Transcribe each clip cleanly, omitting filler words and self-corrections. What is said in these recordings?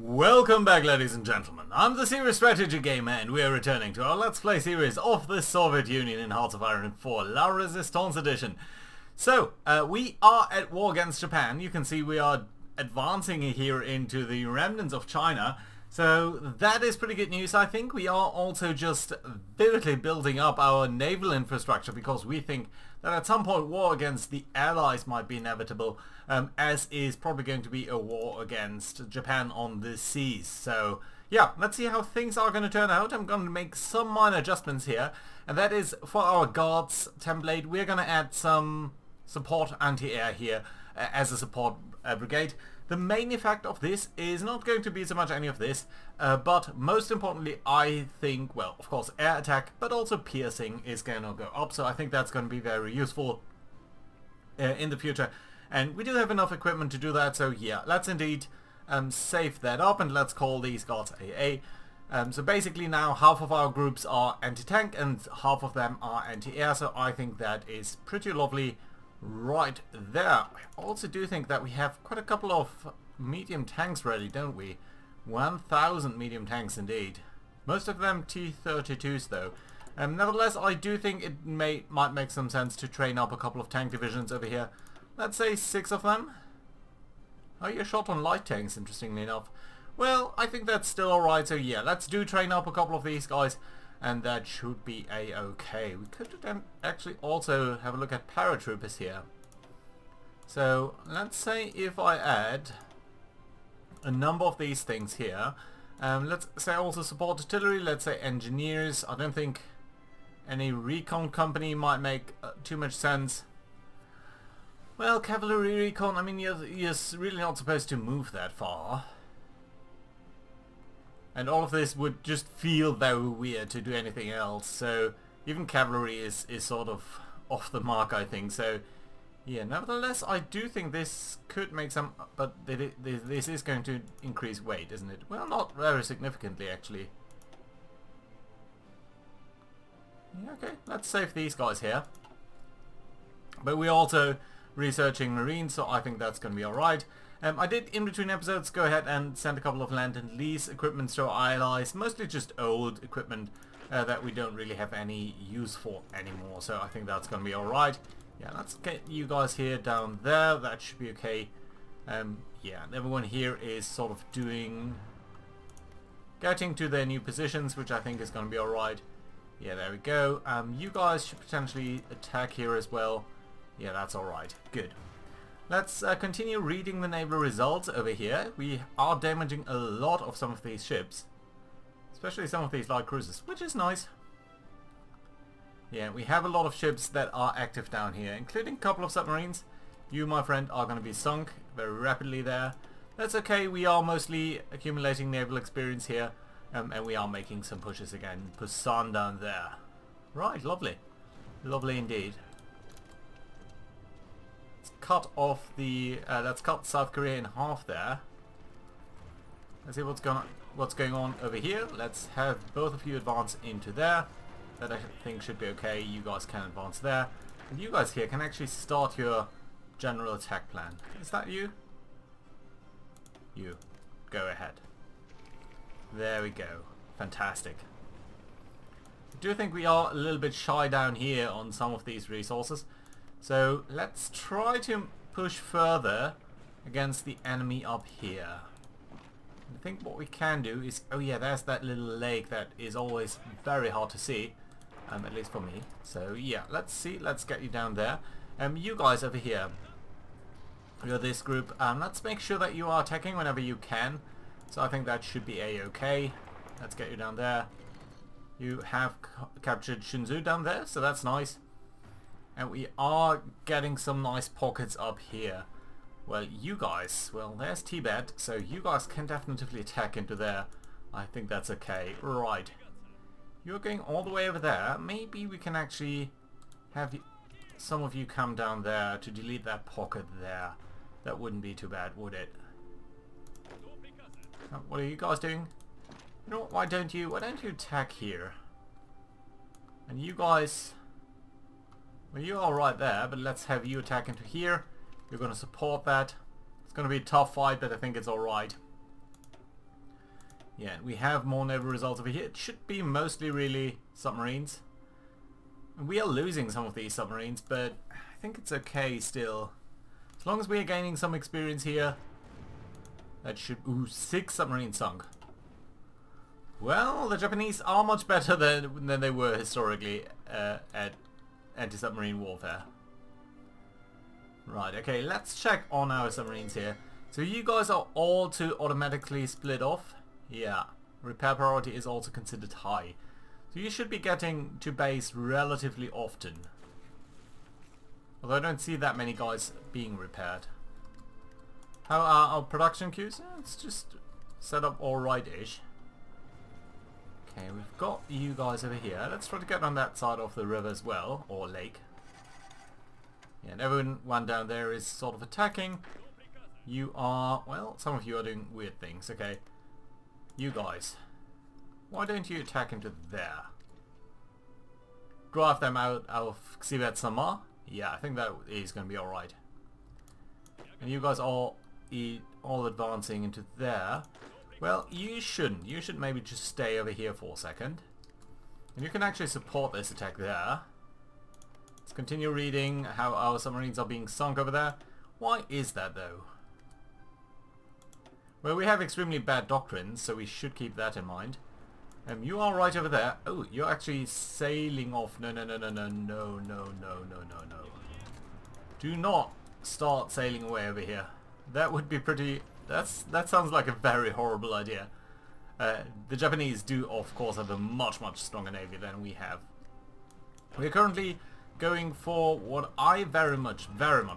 Welcome back, ladies and gentlemen. I'm the Serious Strategy Gamer and we are returning to our Let's Play series of the Soviet Union in Hearts of Iron 4 La Resistance Edition. So, we are at war against Japan. You can see we are advancing here into the remnants of China. So that is pretty good news. I think we are also just vividly building up our naval infrastructure because we think that at some point war against the Allies might be inevitable, as is probably going to be a war against Japan on the seas. So yeah, let's see how things are going to turn out. I'm going to make some minor adjustments here, and that is for our guards template. We're going to add some support anti-air here as a support brigade. The main effect of this is not going to be so much any of this, but most importantly I think, well, of course air attack, but also piercing is going to go up, so I think that's going to be very useful in the future. And we do have enough equipment to do that, so yeah, let's indeed save that up and let's call these guards AA. So basically now half of our groups are anti-tank and half of them are anti-air, so I think that is pretty lovely. Right there. I also do think that we have quite a couple of medium tanks ready, don't we? 1,000 medium tanks indeed. Most of them T-32s though. Nevertheless, I do think it might make some sense to train up a couple of tank divisions over here. Let's say 6 of them. Oh, you're short on light tanks, interestingly enough. Well, I think that's still alright, so yeah, let's train up a couple of these guys. And that should be a-okay. We could then actually also have a look at paratroopers here. So let's say if I add a number of these things here. Let's say also support artillery, let's say engineers. I don't think any recon company might make too much sense. Well, cavalry recon, I mean you're really not supposed to move that far. And all of this would just feel very weird to do anything else, so even cavalry is sort of off the mark, I think. So yeah, nevertheless I do think this could make some, but this is going to increase weight, isn't it? Well, not very significantly actually. Yeah, okay, let's save these guys here. But we're also researching marines, so I think that's going to be alright. I did, in between episodes, go ahead and send a couple of land and lease equipment to our allies, mostly just old equipment that we don't really have any use for anymore, so I think that's going to be alright. Yeah, let's get you guys here down there, that should be okay. Yeah, and everyone here is sort of getting to their new positions, which I think is going to be alright. Yeah, there we go. You guys should potentially attack here as well. Yeah, that's alright. Good. Let's continue reading the naval results over here. We are damaging a lot of some of these ships, especially some of these light cruisers, which is nice. Yeah, we have a lot of ships that are active down here, including a couple of submarines. You, my friend, are going to be sunk very rapidly there. That's okay, we are mostly accumulating naval experience here, and we are making some pushes again. Busan down there. Right, lovely. Lovely indeed. Cut off the let's cut South Korea in half there. Let's see what's going on over here. Let's have both of you advance into there. That I think should be okay. You guys can advance there, and you guys here can actually start your general attack plan. Is that you? You go ahead. There we go. Fantastic. I do think we are a little bit shy down here on some of these resources. So let's try to push further against the enemy up here. I think what we can do is, oh yeah, there's that little lake that is always very hard to see, at least for me. So yeah, let's see, let's get you down there. You guys over here, you're this group, let's make sure that you are attacking whenever you can. So I think that should be a-okay. Let's get you down there. You have captured Shunzu down there, so that's nice. And we are getting some nice pockets up here. Well, you guys, well, there's Tibet, so you guys can definitely attack into there. I think that's okay. Right. You're going all the way over there. Maybe we can actually have some of you come down there to delete that pocket there. That wouldn't be too bad, would it? What are you guys doing? You know what, why don't you attack here? And you guys... Well, you are right there, but let's have you attack into here. You're going to support that. It's going to be a tough fight, but I think it's alright. Yeah, we have more naval results over here. It should be mostly really submarines. We are losing some of these submarines, but I think it's okay still. As long as we are gaining some experience here, that should... Ooh, 6 submarines sunk. Well, the Japanese are much better than they were historically at anti-submarine warfare. Right, okay, let's check on our submarines here. So you guys are all to automatically split off. Yeah, repair priority is also considered high. So you should be getting to base relatively often. Although I don't see that many guys being repaired. How are our production queues? It's just set up alright-ish. Okay, we've got you guys over here. Let's try to get on that side of the river as well, or lake. Yeah, and everyone down there is sort of attacking. You are, well, some of you are doing weird things, okay. You guys, why don't you attack into there? Drive them out of Xibet Samar? Yeah, I think that is going to be alright. And you guys all advancing into there. Well, you shouldn't. You should maybe just stay over here for a second. And you can actually support this attack there. Let's continue reading how our submarines are being sunk over there. Why is that though? Well, we have extremely bad doctrines, so we should keep that in mind. You are right over there. Oh, you're actually sailing off. No, no, no, no, no, no, no, no, no, no, no. Do not start sailing away over here. That would be pretty... That sounds like a very horrible idea. The Japanese do, of course, have a much, much stronger navy than we have. We're currently going for what I very much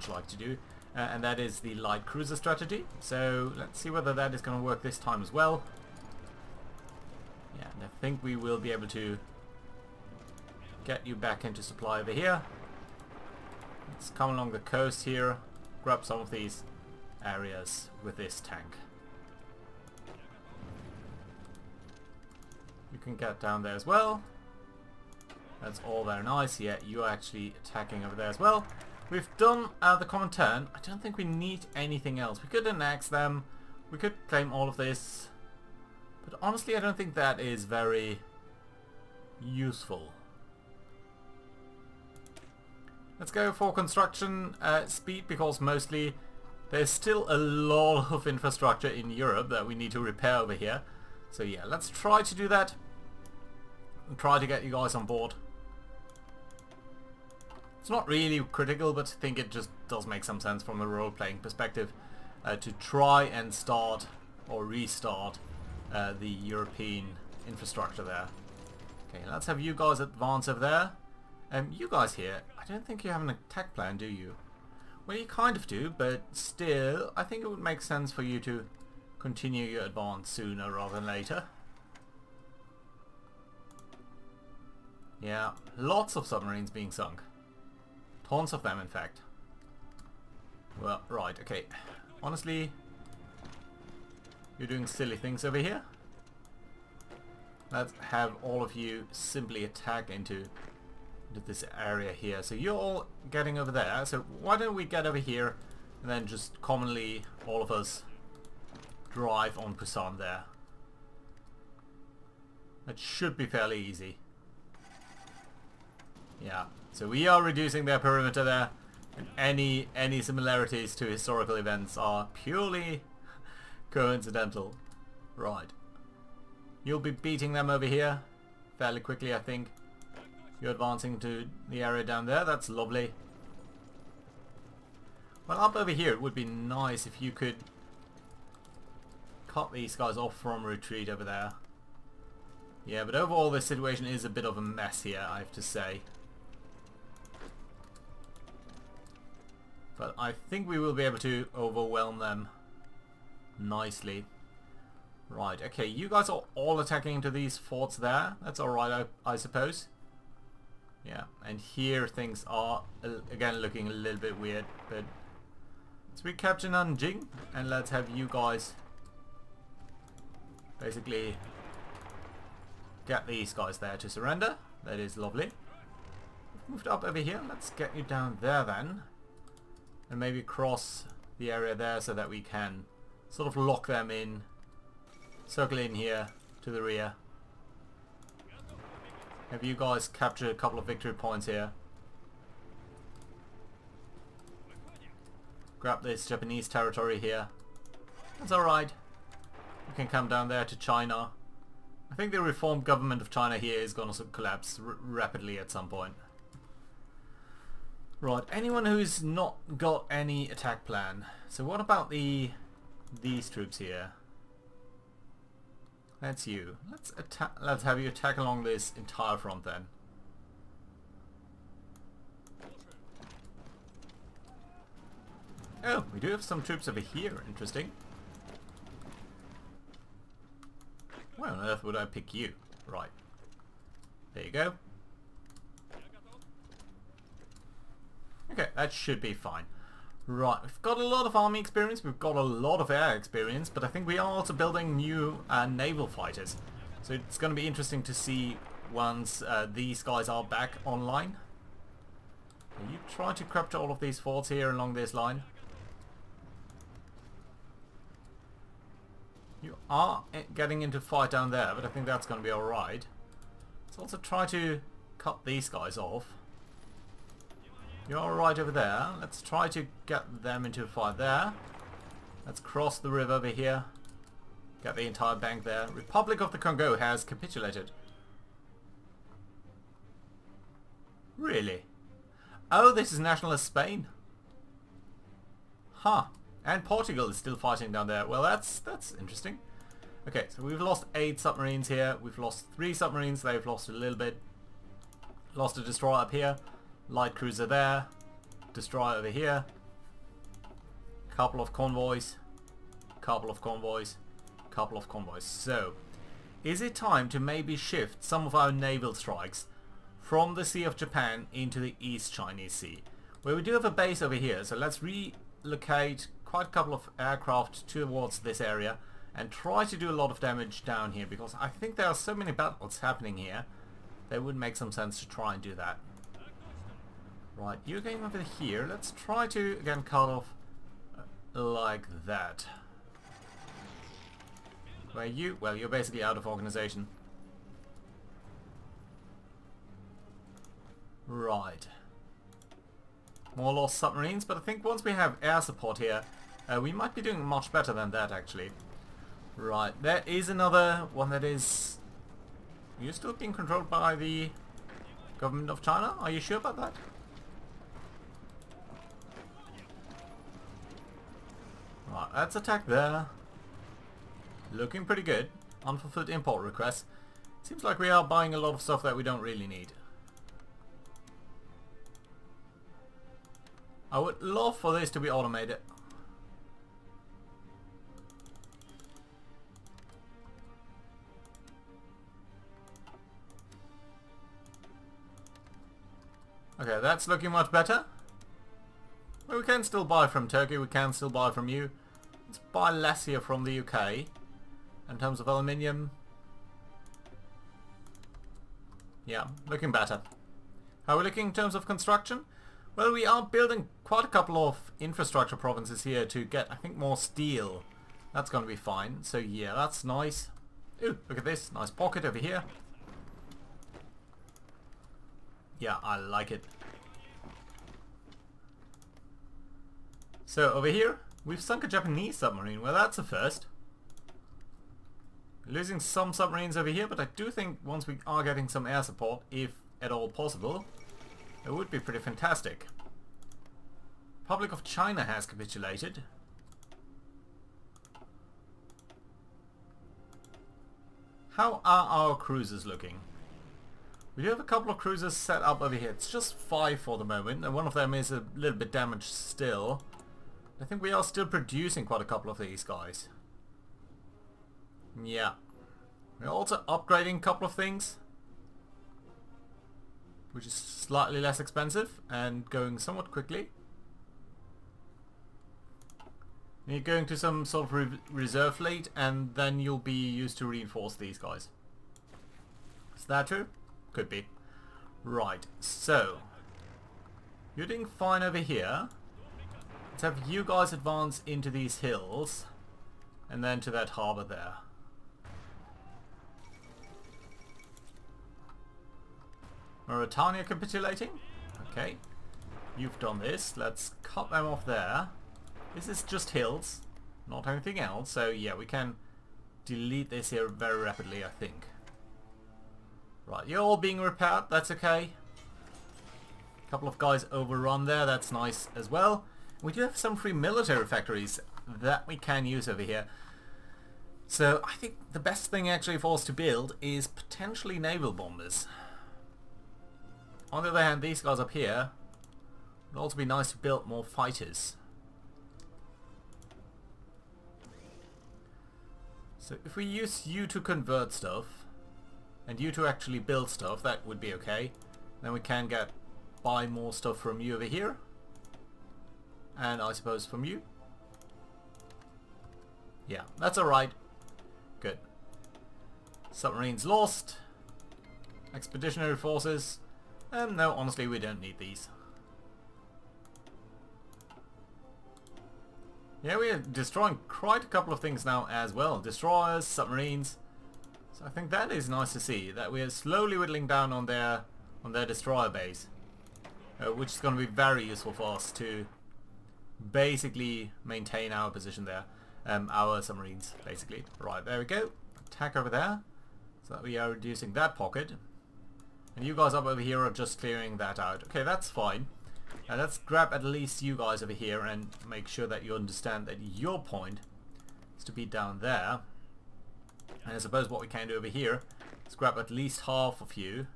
like to do. And that is the light cruiser strategy. So let's see whether that is going to work this time as well. Yeah, and I think we will be able to get you back into supply over here. Let's come along the coast here, grab some of these areas with this tank. You can get down there as well. That's all very nice. Yeah, you're actually attacking over there as well. We've done the common turn. I don't think we need anything else. We could annex them. We could claim all of this. But honestly, I don't think that is very useful. Let's go for construction speed, because mostly there's still a lot of infrastructure in Europe that we need to repair over here. So yeah, let's try to do that. And try to get you guys on board. It's not really critical, but I think it just does make some sense from a role-playing perspective to try and start or restart the European infrastructure there. Okay, let's have you guys advance over there. You guys here, I don't think you have an attack plan, do you? Well, you kind of do, but still, I think it would make sense for you to continue your advance sooner rather than later. Yeah, lots of submarines being sunk. Tons of them, in fact. Well, right, okay. Honestly, you're doing silly things over here. Let's have all of you simply attack into this area here. So you're all getting over there. So why don't we get over here and then just commonly, all of us, drive on Busan there. That should be fairly easy. Yeah. So we are reducing their perimeter there, and any similarities to historical events are purely coincidental. Right. You'll be beating them over here fairly quickly, I think. You're advancing to the area down there. That's lovely. Well, up over here, it would be nice if you could cut these guys off from retreat over there. Yeah, but overall this situation is a bit of a mess here, I have to say. But I think we will be able to overwhelm them nicely. Right, okay, you guys are all attacking into these forts there. That's alright, I suppose. Yeah, and here things are, again, looking a little bit weird. But let's recapture Nanjing, and let's have you guys basically get these guys there to surrender. That is lovely. We've moved up over here. Let's get you down there then. And maybe cross the area there so that we can sort of lock them in circle in here to the rear. Have you guys capture a couple of victory points here. Grab this Japanese territory here. That's alright. You can come down there to China. I think the reformed government of China here is going to collapse rapidly at some point. Right, anyone who's not got any attack plan. So what about these troops here? That's you. Let's have you attack along this entire front then. Oh, we do have some troops over here. Interesting. Why on earth would I pick you? Right. There you go. Okay, that should be fine. Right, we've got a lot of army experience, we've got a lot of air experience, but I think we are also building new naval fighters. So it's going to be interesting to see once these guys are back online. Are you trying to capture all of these forts here along this line? You are getting into fight down there, but I think that's going to be alright. Let's also try to cut these guys off. You're alright over there. Let's try to get them into a fight there. Let's cross the river over here. Get the entire bank there. Republic of the Congo has capitulated. Really? Oh, this is nationalist Spain. Huh. And Portugal is still fighting down there. Well, that's interesting. Okay, so we've lost 8 submarines here. We've lost 3 submarines. They've lost a little bit. Lost a destroyer up here. Light cruiser there. Destroyer over here. Couple of convoys. Couple of convoys. Couple of convoys. So, is it time to maybe shift some of our naval strikes from the Sea of Japan into the East Chinese Sea? Where we do have a base over here. So let's relocate quite a couple of aircraft towards this area and try to do a lot of damage down here, because I think there are so many battles happening here that would make some sense to try and do that. Right, you're going over here. Let's try to again cut off like that. Where you? Well, you're basically out of organization. Right. More lost submarines, but I think once we have air support here, we might be doing much better than that actually. Right, there is another one that is... You're still being controlled by the government of China? Are you sure about that? Right, let's attack there. Looking pretty good. Unfulfilled import requests. Seems like we are buying a lot of stuff that we don't really need. I would love for this to be automated. Okay, that's looking much better. Well, we can still buy from Turkey, we can still buy from you. Let's buy less here from the UK. In terms of aluminium. Yeah, looking better. How are we looking in terms of construction? Well, we are building quite a couple of infrastructure provinces here to get, I think, more steel. That's going to be fine. So yeah, that's nice. Ooh, look at this. Nice pocket over here. Yeah, I like it. So over here, we've sunk a Japanese submarine. Well, that's a first. Losing some submarines over here, but I do think once we are getting some air support, if at all possible, it would be pretty fantastic. Republic of China has capitulated. How are our cruisers looking? We do have a couple of cruisers set up over here. It's just 5 for the moment, and one of them is a little bit damaged still. I think we are still producing quite a couple of these guys. Yeah. We're also upgrading a couple of things, which is slightly less expensive and going somewhat quickly. You're going to some sort of reserve fleet, and then you'll be used to reinforce these guys. Is that true? Could be. Right, so you're doing fine over here. Let's have you guys advance into these hills and then to that harbour there. Mauritania capitulating. Okay. You've done this. Let's cut them off there. This is just hills, not anything else. So yeah, we can delete this here very rapidly, I think. Right, you're all being repaired. That's okay. A couple of guys overrun there. That's nice as well. We do have some free military factories that we can use over here. So I think the best thing actually for us to build is potentially naval bombers. On the other hand, these guys up here would also be nice to build more fighters. So if we use you to convert stuff and you to actually build stuff, that would be okay. Then we can buy more stuff from you over here. And I suppose from you. Yeah, that's alright. Good. Submarines lost. Expeditionary forces. No, honestly, we don't need these. Yeah, we are destroying quite a couple of things now as well. Destroyers, submarines. So I think that is nice to see, that we are slowly whittling down on their destroyer base. Which is going to be very useful for us to basically maintain our position there. Our submarines, basically. Right, there we go. Attack over there. So that we are reducing that pocket. And you guys up over here are just clearing that out. Okay, that's fine. Let's grab at least you guys over here and make sure that you understand that your point is to be down there. And I suppose what we can do over here is grab at least half of you.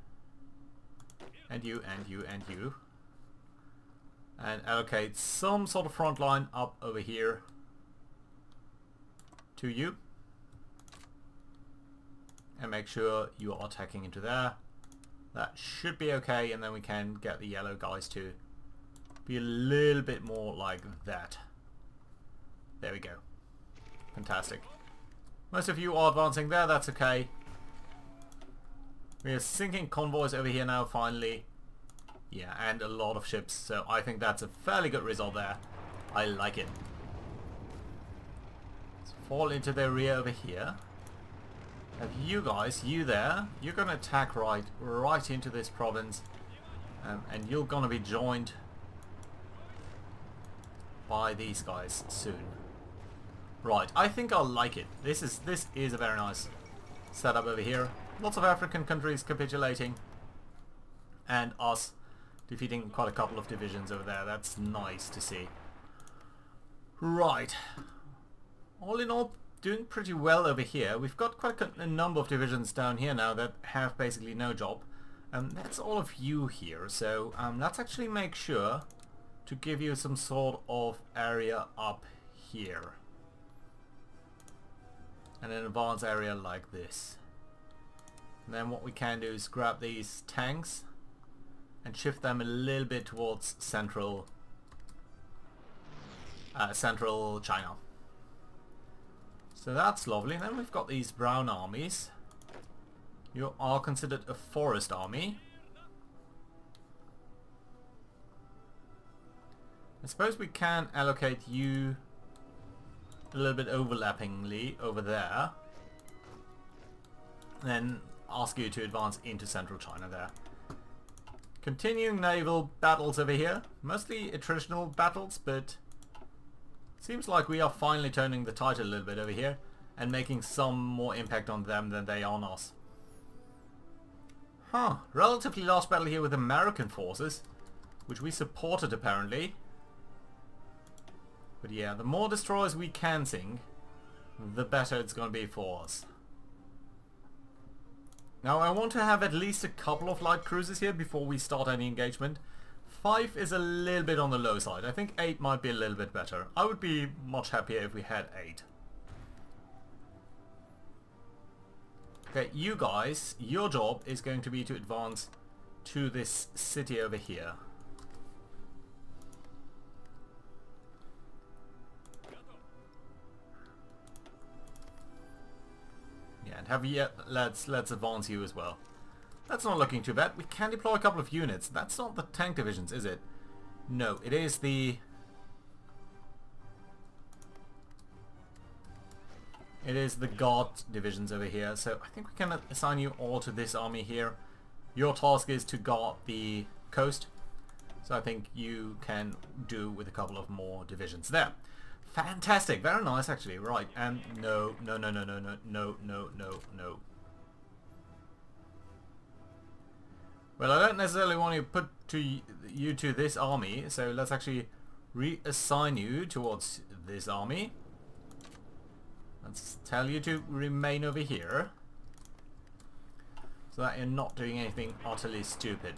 And you, and you, and you. And allocate some sort of front line up over here to you. And make sure you are attacking into there. That should be okay, and then we can get the yellow guys to be a little bit more like that. There we go. Fantastic. Most of you are advancing there, that's okay. We are sinking convoys over here now, finally. Yeah, and a lot of ships, so I think that's a fairly good result there. I like it. Let's fall into their rear over here. Have you guys, you there, you're going to attack right into this province, and you're going to be joined by these guys soon. Right, I think I'll like it. This is a very nice setup over here. Lots of African countries capitulating, and us defeating quite a couple of divisions over there. That's nice to see. Right, all in all, doing pretty well over here. We've got quite a number of divisions down here now that have basically no job. That's all of you here, so let's actually make sure to give you some sort of area up here. And an advanced area like this. And then what we can do is grab these tanks and shift them a little bit towards central China. So that's lovely. And then we've got these brown armies. You are considered a forest army. I suppose we can allocate you a little bit overlappingly over there. And then ask you to advance into central China there. Continuing naval battles over here. Mostly attritional battles, but seems like we are finally turning the tide a little bit over here and making some more impact on them than they are on us. Huh. Relatively large battle here with American forces, which we supported apparently. But yeah, the more destroyers we can sink, the better it's going to be for us. Now I want to have at least a couple of light cruisers here before we start any engagement. 5 is a little bit on the low side. I think 8 might be a little bit better. I would be much happier if we had 8. Okay, you guys, your job is going to be to advance to this city over here. Yeah, and have you, let's advance you as well. That's not looking too bad. We can deploy a couple of units. That's not the tank divisions, is it? No, it is the... It is the guard divisions over here. So I think we can assign you all to this army here. Your task is to guard the coast. So I think you can do with a couple of more divisions there. Fantastic. Very nice, actually. Right. And no. Well, I don't necessarily want to put you to this army, so let's actually reassign you towards this army. Let's tell you to remain over here, so that you're not doing anything utterly stupid.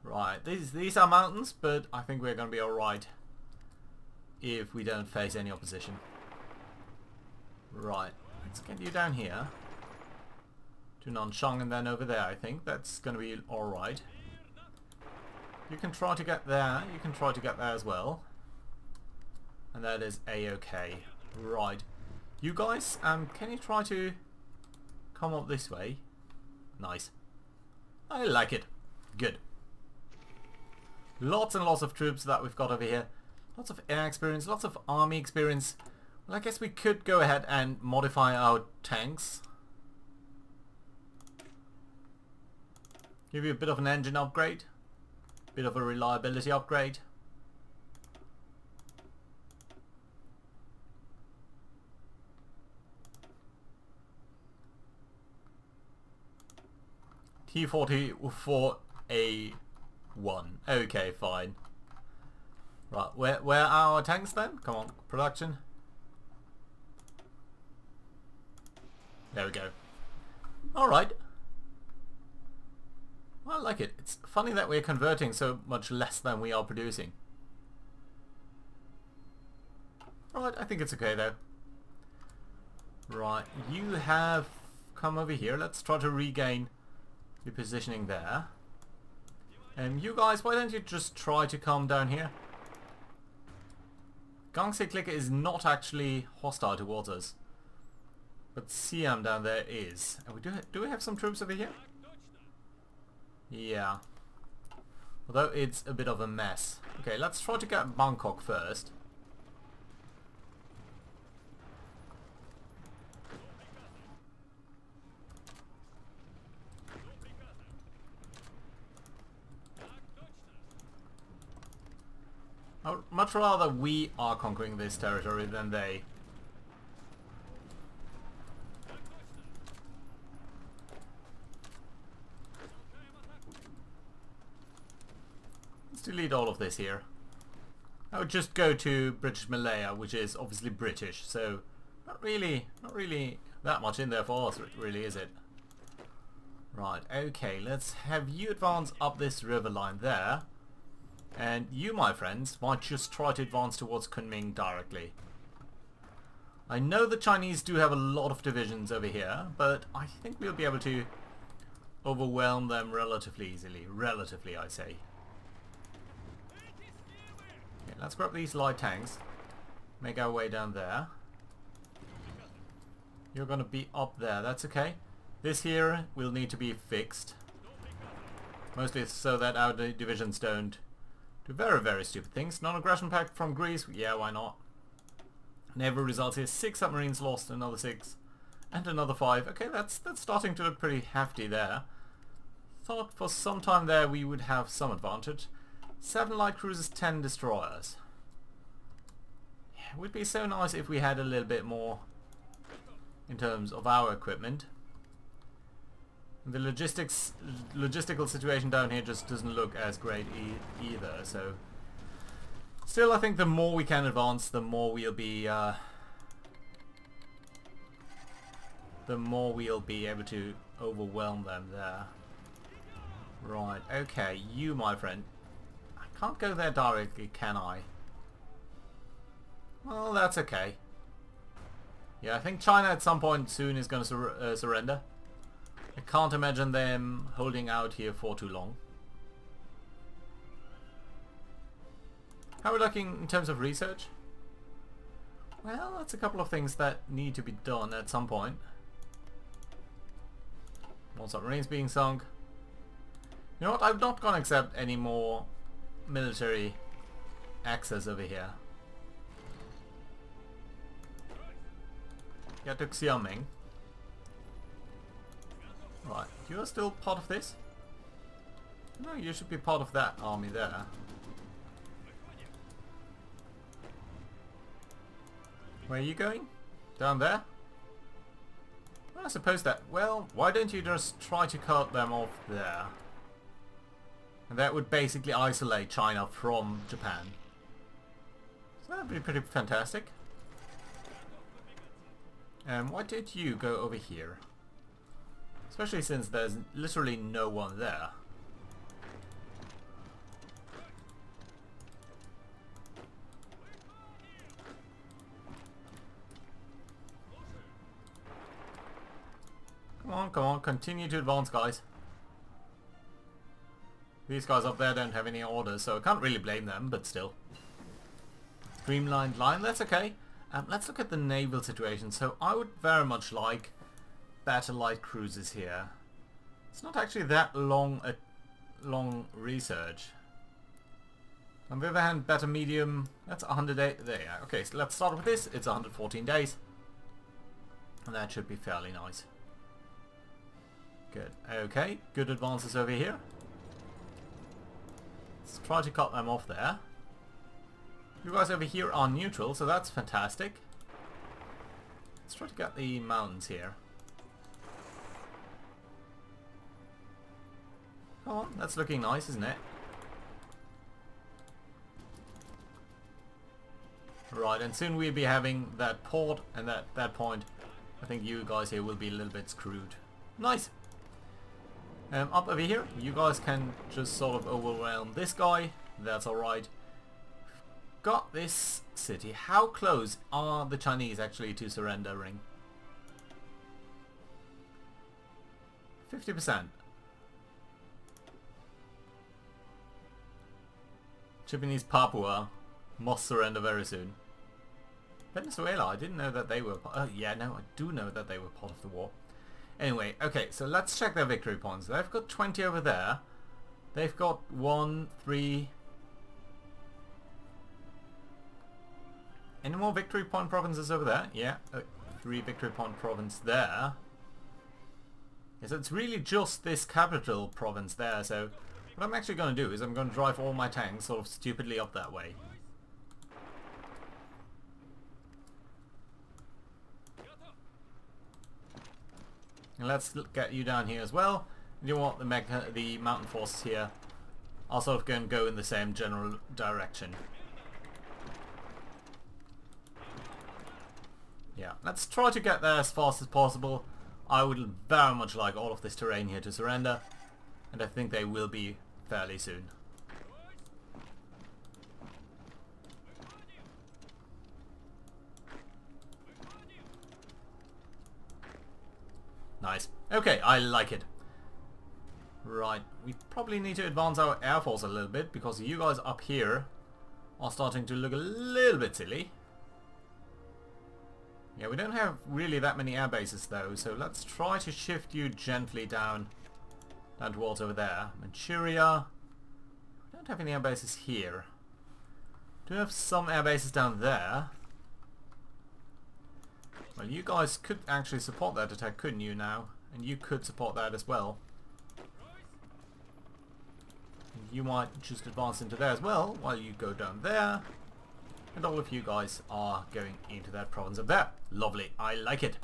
Right, these are mountains, but I think we're going to be alright if we don't face any opposition. Right, let's get you down here to Nanchang and then over there. I think that's going to be alright. You can try to get there, you can try to get there as well. And that is a-okay. Right. You guys, can you try to come up this way? Nice. I like it. Good. Lots and lots of troops that we've got over here. Lots of air experience, lots of army experience. Well, I guess we could go ahead and modify our tanks. Give you a bit of an engine upgrade. Bit of a reliability upgrade. T40 for A1. Okay, fine. Right, where are our tanks then? Come on, production. There we go. Alright. I like it. It's funny that we're converting so much less than we are producing. Right, I think it's okay though. Right, you have come over here. Let's try to regain your positioning there. And you guys, why don't you just try to come down here? Gangxi Clicker is not actually hostile towards us, but Siam down there is. And we do we have some troops over here? Yeah. Although it's a bit of a mess. Okay, let's try to get Bangkok first. I would much rather we are conquering this territory than they. Let's delete all of this here. I would just go to British Malaya, which is obviously British, so not really that much in there for us, really, is it? Right, okay, let's have you advance up this river line there. And you, my friends, might just try to advance towards Kunming directly. I know the Chinese do have a lot of divisions over here, but I think we'll be able to overwhelm them relatively easily. Relatively, I say. Okay, let's grab these light tanks. Make our way down there. You're gonna be up there, that's okay. This here will need to be fixed. Mostly so that our divisions don't do very, very stupid things. Non-aggression pact from Greece, yeah, why not? Naval results here, 6 submarines lost, another 6, and another 5. Okay, that's starting to look pretty hefty there. Thought for some time there we would have some advantage. 7 light cruisers, 10 destroyers. Yeah, it would be so nice if we had a little bit more in terms of our equipment. The logistical situation down here just doesn't look as great either, so still I think the more we can advance, the more we'll be able to overwhelm them there. Right, okay, you, my friend, I can't go there directly, can I? Well, that's okay. Yeah, I think China at some point soon is going to surrender. I can't imagine them holding out here for too long. How are we looking in terms of research? Well, that's a couple of things that need to be done at some point. More submarines being sunk. You know what, I'm not going to accept any more military access over here. Get to Xiaoming. Right, you're still part of this? No, you should be part of that army there. Where are you going? Down there? Well, I suppose that... Well, why don't you just try to cut them off there? And that would basically isolate China from Japan. So that would be pretty fantastic. Why don't you go over here? Especially since there's literally no one there. Come on, continue to advance, guys. These guys up there don't have any orders, so I can't really blame them, but still. Streamlined line, that's okay. Let's look at the naval situation. So I would very much like better light cruisers here. It's not actually that long research. On the other hand, better medium, that's 108 there. Okay, so let's start with this. It's 114 days. And that should be fairly nice. Good. Okay, good advances over here. Let's try to cut them off there. You guys over here are neutral, so that's fantastic. Let's try to get the mountains here. Come on, that's looking nice, isn't it? Right, and soon we'll be having that port, and at that point, I think you guys here will be a little bit screwed. Nice! Up over here, you guys can just sort of overwhelm this guy. That's alright. Got this city. How close are the Chinese actually to surrendering? 50%. Japanese Papua must surrender very soon. Venezuela, I didn't know that they were... yeah, no, I do know that they were part of the war. Anyway, okay, so let's check their victory points. They've got 20 over there. They've got 1, 3... Any more victory point provinces over there? Yeah, 3 victory point province there. Yeah, so it's really just this capital province there, so what I'm actually going to do is I'm going to drive all my tanks sort of stupidly up that way. And let's get you down here as well. You want the mountain forces here are sort of going to go in the same general direction. Yeah, let's try to get there as fast as possible. I would very much like all of this terrain here to surrender, and I think they will be fairly soon. Nice. Okay, I like it. Right, we probably need to advance our air force a little bit, because you guys up here are starting to look a little bit silly. Yeah, we don't have really that many air bases though, so let's try to shift you gently down towards over there. Manchuria. We don't have any air bases here. Do have some air bases down there. Well, you guys could actually support that attack, couldn't you now? And you could support that as well. And you might just advance into there as well, while you go down there. And all of you guys are going into that province up there. Lovely, I like it.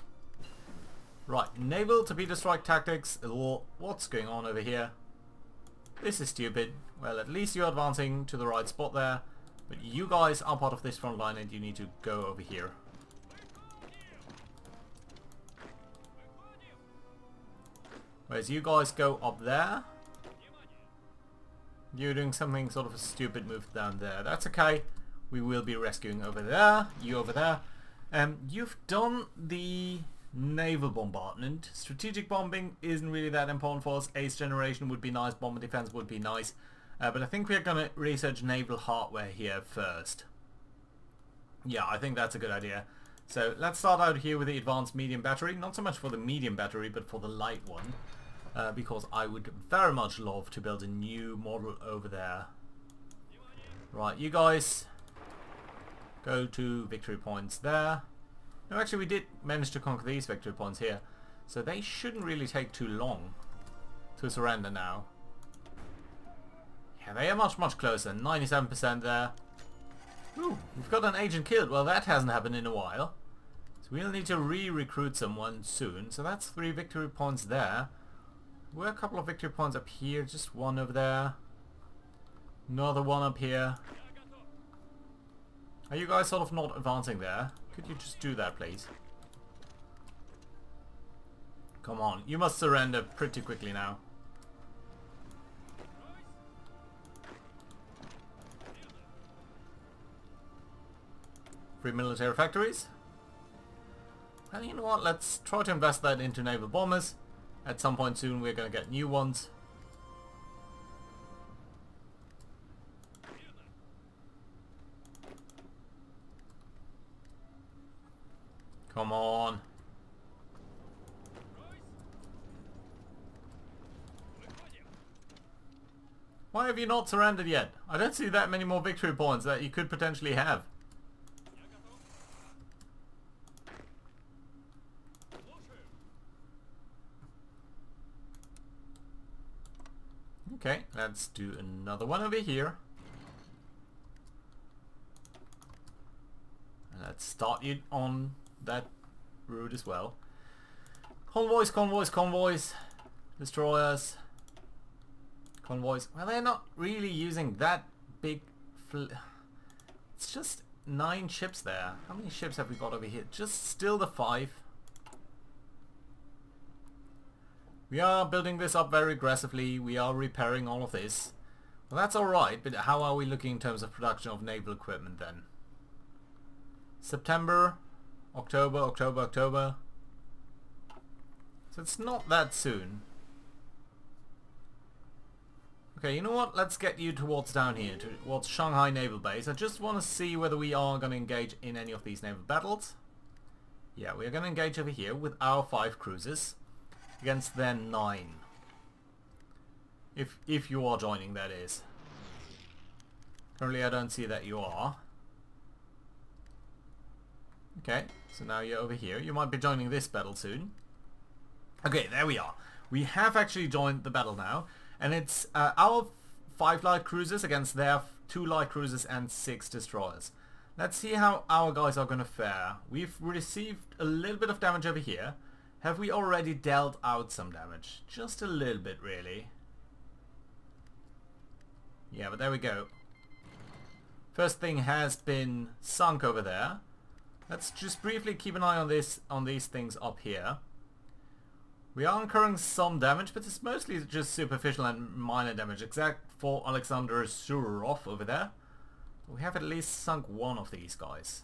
Right, naval torpedo strike tactics. What's going on over here? This is stupid. Well, at least you're advancing to the right spot there. But you guys are part of this front line and you need to go over here. Whereas you guys go up there. You're doing something sort of a stupid move down there. That's okay. We will be rescuing over there. You over there. You've done the naval bombardment. Strategic bombing isn't really that important for us. Ace generation would be nice. Bomber defense would be nice. But I think we're going to research naval hardware here first. Yeah, I think that's a good idea. So let's start out here with the advanced medium battery. Not so much for the medium battery, but for the light one. Because I would very much love to build a new model over there. Right, you guys go to victory points there. No, actually we did manage to conquer these victory points here. So they shouldn't really take too long to surrender now. Yeah, they are much, much closer. 97% there. Ooh, we've got an agent killed. Well, that hasn't happened in a while. So we'll need to re-recruit someone soon. So that's 3 victory points there. We're a couple of victory points up here. Just one over there. Another one up here. Are you guys sort of not advancing there? Could you just do that, please? Come on. You must surrender pretty quickly now. Free military factories. Well, you know what? Let's try to invest that into naval bombers. At some point soon we're going to get new ones. Come on. Why have you not surrendered yet? I don't see that many more victory points that you could potentially have. Okay, let's do another one over here. And let's start you on that route as well. Convoys, convoys, convoys. Destroyers. Convoys. Well, they're not really using that big... It's just 9 ships there. How many ships have we got over here? Just still the 5. We are building this up very aggressively. We are repairing all of this. Well, that's alright, but how are we looking in terms of production of naval equipment then? September, October, October, October. So it's not that soon. Okay, you know what? Let's get you towards down here, towards Shanghai Naval Base. I just want to see whether we are going to engage in any of these naval battles. Yeah, we are going to engage over here with our 5 cruisers against their 9. If you are joining, that is. Currently I don't see that you are. Okay, so now you're over here. You might be joining this battle soon. Okay, there we are. We have actually joined the battle now. And it's our 5 light cruisers against their 2 light cruisers and 6 destroyers. Let's see how our guys are going to fare. We've received a little bit of damage over here. Have we already dealt out some damage? Just a little bit, really. Yeah, but there we go. First thing has been sunk over there. Let's just briefly keep an eye on these things up here. We are incurring some damage, but it's mostly just superficial and minor damage, except for Alexander Zurov over there. We have at least sunk one of these guys.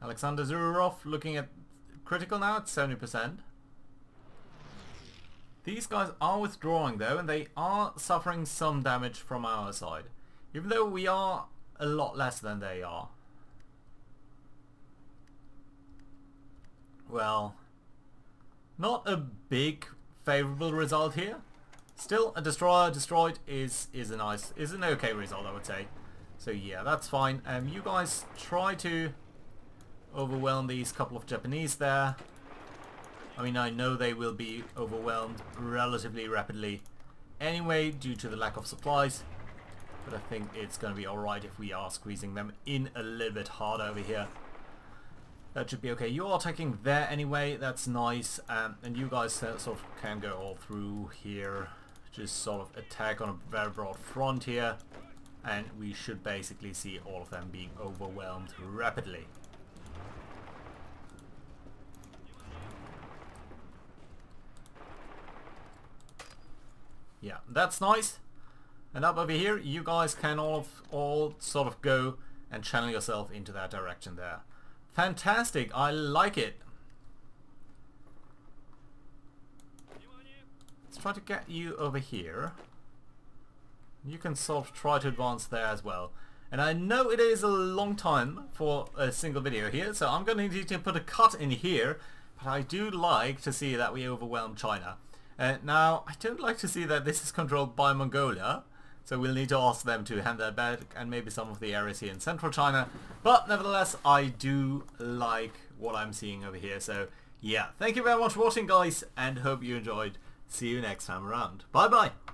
Alexander Zurov looking at critical now at 70%. These guys are withdrawing though, and they are suffering some damage from our side, even though we are a lot less than they are. Well, not a big favorable result here. Still, a destroyer destroyed is an okay result, I would say. So yeah, that's fine. You guys try to overwhelm these couple of Japanese there. I mean, I know they will be overwhelmed relatively rapidly anyway due to the lack of supplies, but I think it's going to be alright if we are squeezing them in a little bit harder over here. That should be okay. You are attacking there anyway, that's nice, and you guys sort of can go all through here, just sort of attack on a very broad front here, and we should basically see all of them being overwhelmed rapidly. Yeah, that's nice. And up over here, you guys can all sort of go and channel yourself into that direction there. Fantastic, I like it. Let's try to get you over here. You can sort of try to advance there as well. And I know it is a long time for a single video here, so I'm going to need to put a cut in here. But I do like to see that we overwhelm China. Now, I don't like to see that this is controlled by Mongolia. So we'll need to ask them to hand that back, and maybe some of the areas here in central China. But nevertheless, I do like what I'm seeing over here. So yeah, thank you very much for watching, guys, and hope you enjoyed. See you next time around. Bye bye.